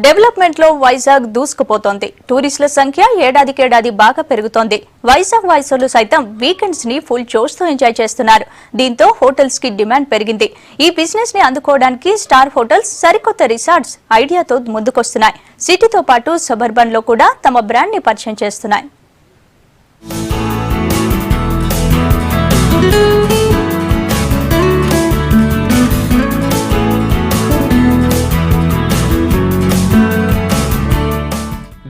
Development లో వైజాగ్ దూసుకుపోతోంది. టూరిస్టుల సంఖ్య ఏడాదికేడాది బాగా పెరుగుతోంది. వైజాగ్ వాసులు సైతం వీకెండ్స్ ని ఫుల్ జోష్ తో ఎంజాయ్ చేస్తున్నారు. దీంతో హోటల్స్ కి డిమాండ్ పెరిగింది. ఈ బిజినెస్ ని అందుకోవడానికి స్టార్ హోటల్స్ సరికొత్త రిసార్ట్స్ ఐడియాతో ముందుకొస్తున్నాయి. సిటీతో పాటు సబర్బన్ లో కూడా తమ బ్రాండ్ ని పరిచయం చేస్తున్నాయి.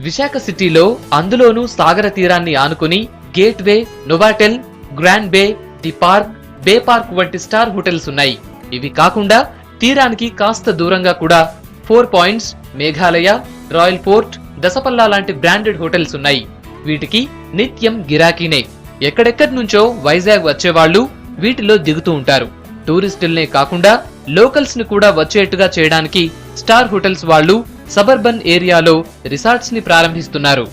విశాఖ సిటీలో అందులోనూ సాగర తీరాన్ని ఆనుకుని Gateway, Novotel, Grand Bay, The Park, Bay Park వంటి స్టార్ హోటల్స్ ఉన్నాయి. ఇవి కాకుండా తీరానికి కాస్త దూరంగా కూడా 4 Points, Meghalaya, Royal Port, Dasapalla లాంటి బ్రాండెడ్ హోటల్స్ ఉన్నాయి. వీటికి నిత్యం గిరాకీనే. ఎక్కడెక్కడి నుంచో వైజాగ్ వచ్చేవాళ్లు వీటిలో దిగుతూ ఉంటారు. టూరిస్టుల్నే కాకుండా లోకల్స్ ని కూడా వచ్చేట్టుగా చేయడానికి స్టార్ హోటల్స్ వాళ్లు సబర్బన్ ఏరియాలో రిసార్ట్స్ ని ప్రారంభిస్తున్నారు.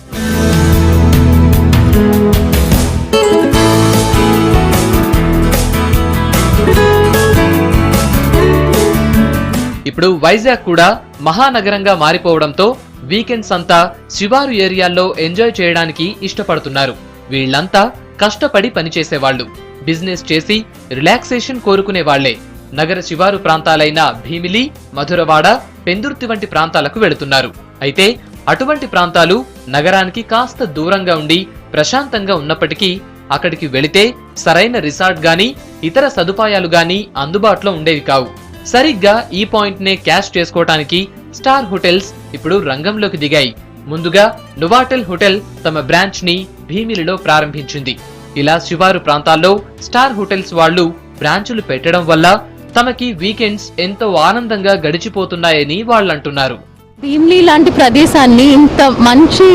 ఇప్పుడు వైజాగ్ కూడా మహానగరంగా మారిపోవడంతో వీకెండ్స్ అంతా శివారు ఏరియాల్లో ఎంజాయ్ చేయడానికి ఇష్టపడుతున్నారు. వీళ్లంతా కష్టపడి పనిచేసేవాళ్లు, బిజినెస్ చేసి రిలాక్సేషన్ కోరుకునే వాళ్లే. నగర శివారు ప్రాంతాలైన భీమిలి, మధురవాడ, పెందుర్తి వంటి ప్రాంతాలకు వెళుతున్నారు. అయితే అటువంటి ప్రాంతాలు నగరానికి కాస్త దూరంగా ఉండి ప్రశాంతంగా ఉన్నప్పటికీ అక్కడికి వెళితే సరైన రిసార్ట్ గానీ ఇతర సదుపాయాలు గానీ అందుబాటులో ఉండేవి కావు. సరిగ్గా ఈ పాయింట్ నే క్యాష్ చేసుకోవటానికి స్టార్ హోటల్స్ ఇప్పుడు రంగంలోకి దిగాయి. ముందుగా నోవాటెల్ హోటల్ తమ బ్రాంచ్ ని భీమిలిలో ప్రారంభించింది. ఇలా శివారు ప్రాంతాల్లో స్టార్ హోటల్స్ వాళ్లు బ్రాంచులు పెట్టడం వల్ల తమకి వీకెండ్స్ ఎంతో ఆనందంగా గడిచిపోతున్నాయని వాళ్ళంటున్నారు. భీమిలి లాంటి ప్రదేశాన్ని ఇంత మంచి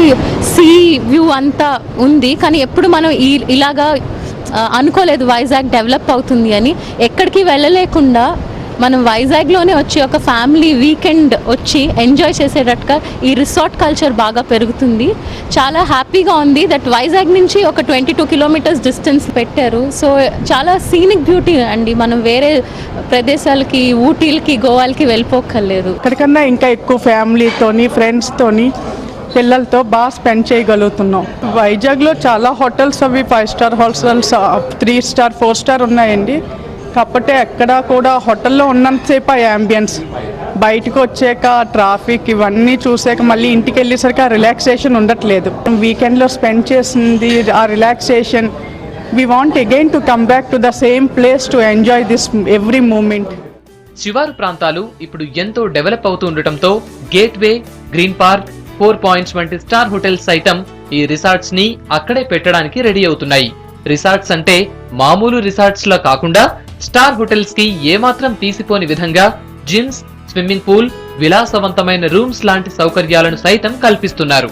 సీ వ్యూ అంతా ఉంది, కానీ ఎప్పుడు మనం ఇలాగా అనుకోలేదు వైజాగ్ డెవలప్ అవుతుంది అని. ఎక్కడికి వెళ్ళలేకుండా మనం వైజాగ్లోనే వచ్చి ఒక ఫ్యామిలీ వీకెండ్ వచ్చి ఎంజాయ్ చేసేటట్టుగా ఈ రిసార్ట్ కల్చర్ బాగా పెరుగుతుంది. చాలా హ్యాపీగా ఉంది దట్ వైజాగ్ నుంచి ఒక 22 కిలోమీటర్స్ డిస్టెన్స్ పెట్టారు. సో చాలా సీనిక్ బ్యూటీ అండి. మనం వేరే ప్రదేశాలకి, ఊటీలకి, గోవాలకి వెళ్ళిపోక్కర్లేదు. ఇక్కడికన్నా ఇంకా ఎక్కువ ఫ్యామిలీతోని, ఫ్రెండ్స్తోని, పిల్లలతో బాగా స్పెండ్ చేయగలుగుతున్నాం. వైజాగ్లో చాలా హోటల్స్ అవి 5 స్టార్ హోటల్స్, 3 స్టార్, 4 స్టార్ ఉన్నాయండి. కాకపోతే ఎక్కడ కూడా హోటల్లో ఉన్నంతసేపు ఆ యాంబియన్స్, బయటకు వచ్చాక ట్రాఫిక్ ఇవన్నీ చూసాక మళ్ళీ ఇంటికి వెళ్ళేసరికి ఆ రిలాక్సేషన్ ఉండట్లేదు. వీకెండ్లో స్పెండ్ చేసింది ఆ relaxation, we want again to come back to the same place to enjoy this every moment. శివారు ప్రాంతాలు ఇప్పుడు ఎంతో డెవలప్ అవుతూ ఉండటంతో గేట్వే, గ్రీన్ పార్క్, 4 పాయింట్స్ వంటి స్టార్ హోటల్స్ సైతం ఈ రిసార్ట్స్ ని అక్కడే పెట్టడానికి రెడీ అవుతున్నాయి. రిసార్ట్స్ అంటే మామూలు రిసార్ట్స్ లా కాకుండా స్టార్ హోటల్స్ కి ఏమాత్రం తీసిపోని విధంగా జిమ్స్, స్విమ్మింగ్ పూల్, విలాసవంతమైన రూమ్స్ లాంటి సౌకర్యాలను సైతం కల్పిస్తున్నారు.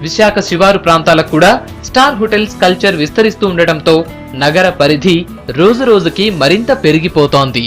విశాఖ శివారు ప్రాంతాలకు కూడా స్టార్ హోటల్స్ కల్చర్ విస్తరిస్తూ ఉండటంతో నగర పరిధి రోజు రోజుకి మరింత పెరిగిపోతోంది.